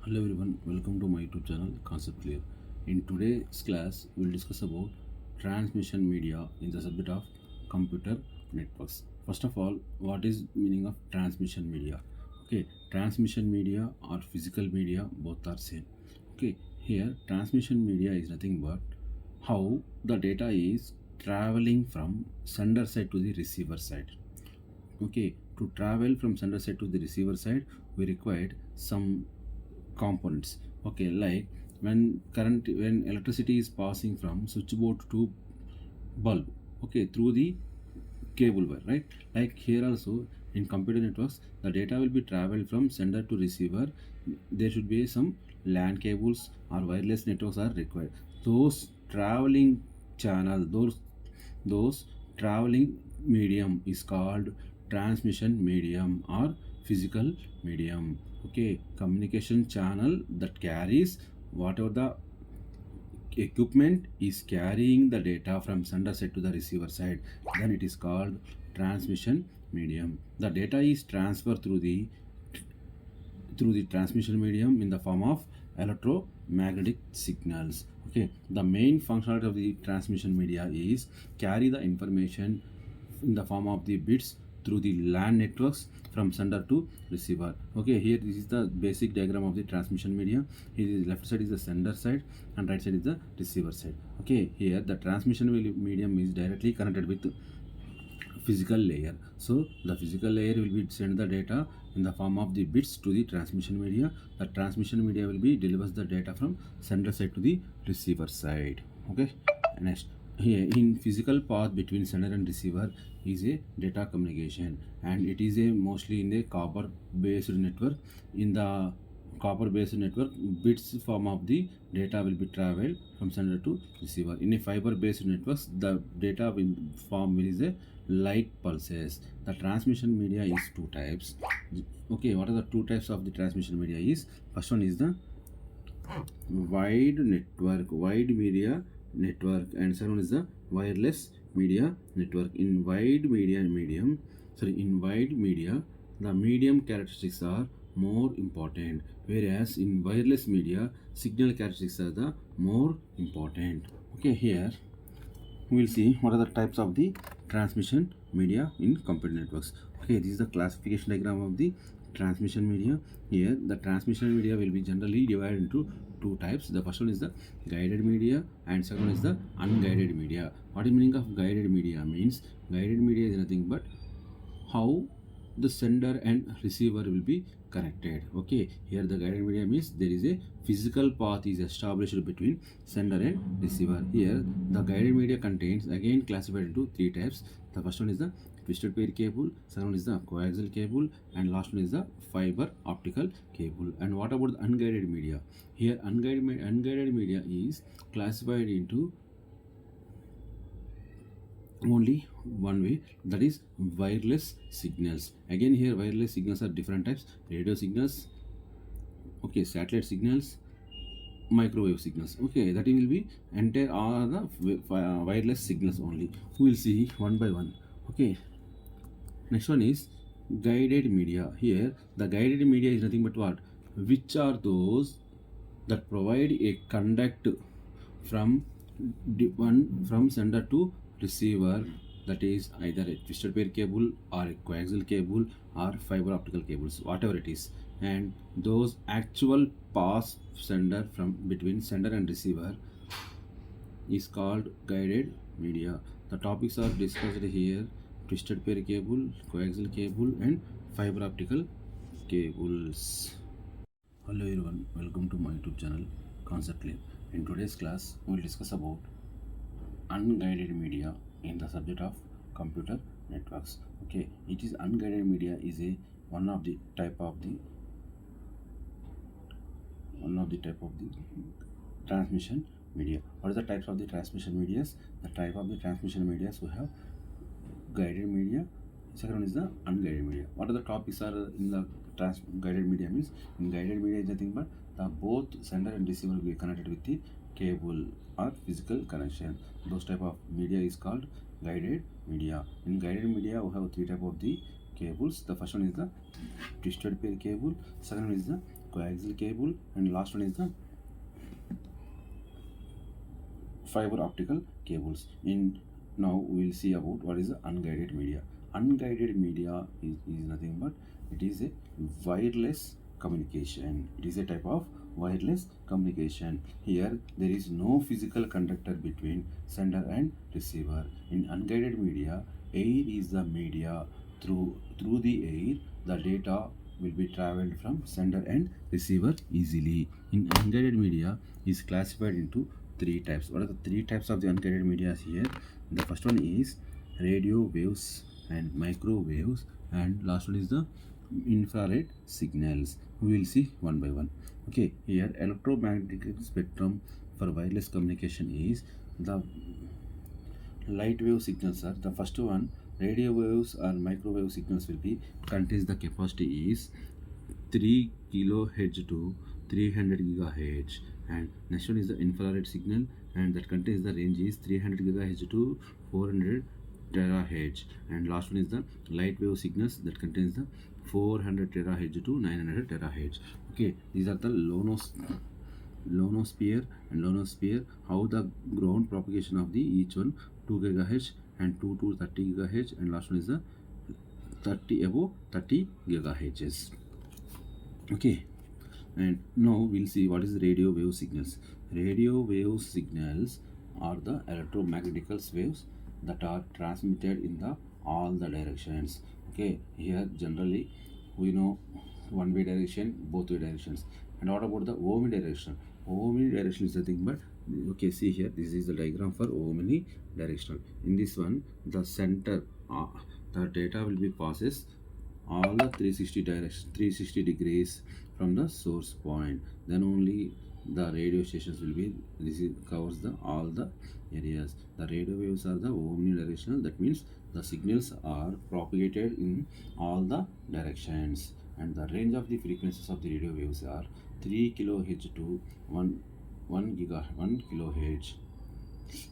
Hello everyone, welcome to my YouTube channel Concept Clear. In today's class, we will discuss about transmission media in the subject of computer networks. First of all, what is meaning of transmission media? Okay, transmission media or physical media both are same. Okay, here transmission media is nothing but how the data is traveling from sender side to the receiver side. Okay, to travel from sender side to the receiver side, we required some components. Okay, like when electricity is passing from switchboard to bulb, okay, through the cable wire, right? Like here also in computer networks, the data will be traveled from sender to receiver. There should be some LAN cables or wireless networks are required. Those traveling channel, those traveling medium is called transmission medium or physical medium. Okay, communication channel that carries whatever the equipment is carrying the data from sender side to the receiver side, then it is called transmission medium. The data is transferred through the transmission medium in the form of electromagnetic signals. Okay, the main functionality of the transmission media is carry the information in the form of the bits through the LAN networks from sender to receiver. Okay, here this is the basic diagram of the transmission media. Here is left side is the sender side and right side is the receiver side. Okay, here the transmission medium is directly connected with physical layer. So the physical layer will be send the data in the form of the bits to the transmission media. The transmission media will be delivers the data from sender side to the receiver side. Okay, next here in physical path between sender and receiver is a data communication, and it is a mostly in a copper based network. In the copper based network, bits form of the data will be traveled from sender to receiver. In a fiber based networks, the data will form is a light pulses. The transmission media is two types. Okay, what are the two types of the transmission media is? First one is the wide media network, and second one is the wireless media network. In wide media, the medium characteristics are more important, whereas in wireless media, signal characteristics are the more important. Okay, here we will see what are the types of the transmission media in computer networks. Okay, this is the classification diagram of the transmission media. Here the transmission media will be generally divided into two types. The first one is the guided media and second one is the unguided media. What is meaning of guided media? Means guided media is nothing but how the sender and receiver will be connected. Okay, here the guided media means there is a physical path is established between sender and receiver. Here the guided media contains again classified into three types. The first one is the twisted pair cable, second one is the coaxial cable, and last one is the fiber optical cable. And what about the unguided media? Here unguided media is classified into only one way, that is wireless signals. Again here wireless signals are different types: radio signals, okay, satellite signals, microwave signals. Okay, that will be entire all the wireless signals only. We will see one by one. Okay, next one is guided media. Here the guided media is nothing but what, which are those that provide a conduct from from sender to receiver, that is either a twisted pair cable or a coaxial cable or fiber optical cables, whatever it is, and those actual pass sender from between sender and receiver is called guided media. The topics are discussed here: twisted pair cable, coaxial cable, and fiber optical cables. Hello everyone, welcome to my YouTube channel Concept Clear. In today's class, we will discuss about unguided media in the subject of computer networks. Okay, it is unguided media is a one of the type of the transmission media. What are the types of the transmission medias? The type of the transmission medias we have guided media. Second one is the unguided media. What are the topics are in the guided media? Means in guided media is nothing but the both sender and receiver will be connected with the cable or physical connection. Those type of media is called guided media. In guided media we have three type of the cables. The first one is the twisted pair cable, second one is the coaxial cable, and last one is the fiber optical cables. In now we will see about what is the unguided media. Unguided media is nothing but it is a wireless communication. It is a type of wireless communication. Here there is no physical conductor between sender and receiver. In unguided media, air is the media. Through the air, the data will be traveled from sender and receiver easily. In unguided media is classified into three types. What are the three types of the unguided media here? The first one is radio waves and microwaves, and last one is the infrared signals. We will see one by one. Okay, here electromagnetic spectrum for wireless communication is the light wave signals are the first one. Radio waves or microwave signals will be contains the capacity is 3 kilohertz to 300 gigahertz, and next one is the infrared signal, and that contains the range is 300 gigahertz to 400 terahertz, and last one is the light wave signals that contains the 400 terahertz to 900 terahertz. Okay, these are the lonosphere and lonosphere. How the ground propagation of the each one 2 gigahertz and 2 to 30 gigahertz, and last one is the 30 above 30 gigahertz. Okay, and now we'll see what is radio wave signals. Radio wave signals are the electromagnetic waves that are transmitted in the all the directions. Okay, here generally we know one way direction, both way directions. And what about the omnidirectional? Omnidirectional is the thing, but okay, see here, this is the diagram for omnidirectional. In this one, the center, the data will be passes all the 360 degrees from the source point. Then only the radio stations will be, this covers the all the areas. The radio waves are the omnidirectional. That means the signals are propagated in all the directions, and the range of the frequencies of the radio waves are 3 kilohertz to 1 kilohertz.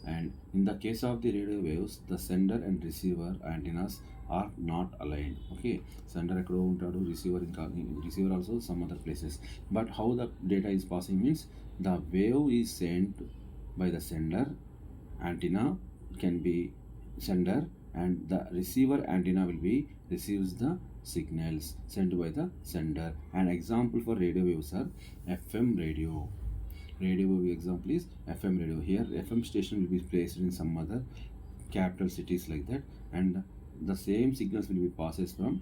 And in the case of the radio waves, the sender and receiver antennas are not aligned. Okay, sender ekkado untadu, receiver also some other places. But how the data is passing means the wave is sent by the sender antenna can be sender, and the receiver antenna will be receives the signals sent by the sender. An example for radio waves are FM radio. Radio wave example is FM radio. Here FM station will be placed in some other capital cities like that, and the same signals will be passes from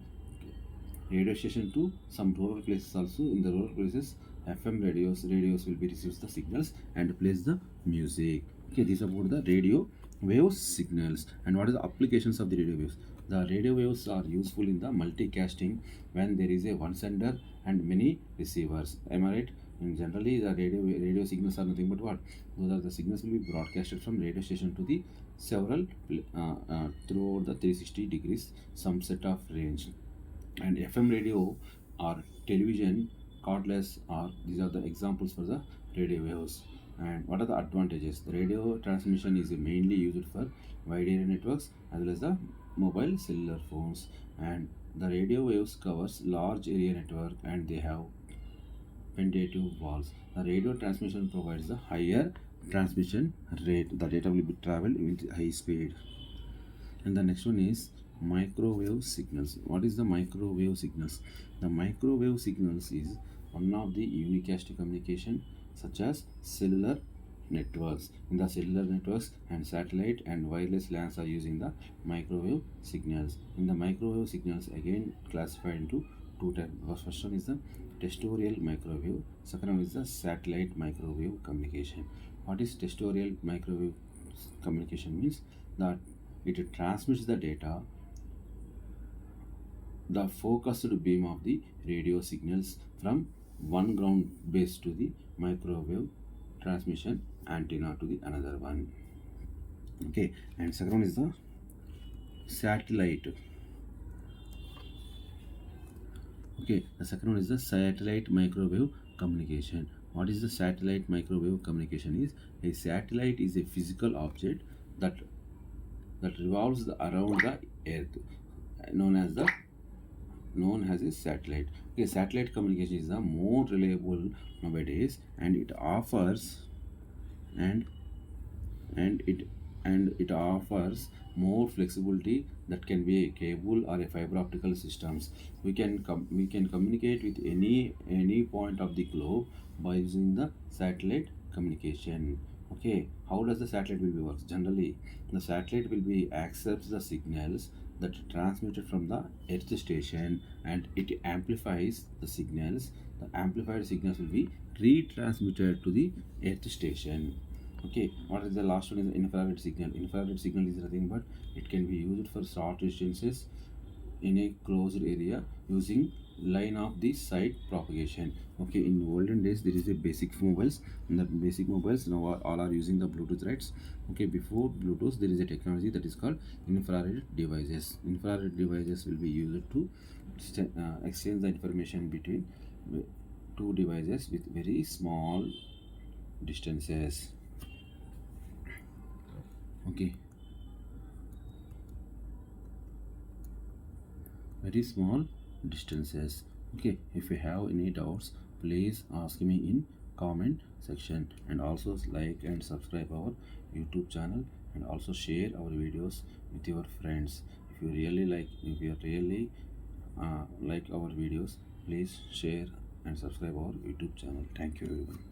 radio station to some rural places also. In the rural places, FM radios will be receives the signals and plays the music. Okay, these are about the radio wave signals. And what is the applications of the radio waves? The radio waves are useful in the multicasting when there is a one sender and many receivers. Am I right? And generally, the radio signals are nothing but what? Those are the signals will be broadcasted from radio station to the several throughout the 360 degrees some set of range. And FM radio or television cordless are these are the examples for the radio waves. And what are the advantages? The radio transmission is mainly used for wide area networks as well as the mobile cellular phones, and the radio waves covers large area network and they have pendative walls. The radio transmission provides the higher transmission rate. The data will be traveled with high speed. And the next one is microwave signals. What is the microwave signals? The microwave signals is one of the unicast communication such as cellular networks. In the cellular networks and satellite and wireless LANs are using the microwave signals. In the microwave signals again classified into two types. First one is the terrestrial microwave, second one is the satellite microwave communication. What is terrestrial microwave communication means? That it transmits the data, the focused beam of the radio signals from one ground base to the microwave transmission antenna to the another one. Okay, and second one is the satellite. Okay, the second one is the satellite microwave communication. What is the satellite microwave communication is? A satellite is a physical object that revolves around the earth, known as the known as a satellite. Okay, satellite communication is the more reliable nowadays, and it offers and and it it offers more flexibility that can be a cable or a fiber optical systems. We can communicate with any point of the globe by using the satellite communication. Okay, how does the satellite will be works? Generally, the satellite will be accepts the signals that are transmitted from the earth station, and it amplifies the signals. The amplified signals will be retransmitted to the earth station. Okay, what is the last one is infrared signal. Infrared signal is nothing but it can be used for short distances in a closed area using line of the sight propagation. Okay, in olden days there is a basic mobiles. In the basic mobiles now all are using the Bluetooth, right? Okay, before Bluetooth there is a technology that is called infrared devices. Infrared devices will be used to exchange the information between two devices with very small distances. Okay, very small distances. Okay, if you have any doubts, please ask me in comment section, and also like and subscribe our YouTube channel, and also share our videos with your friends. If you really like our videos, please share and subscribe our YouTube channel. Thank you everyone.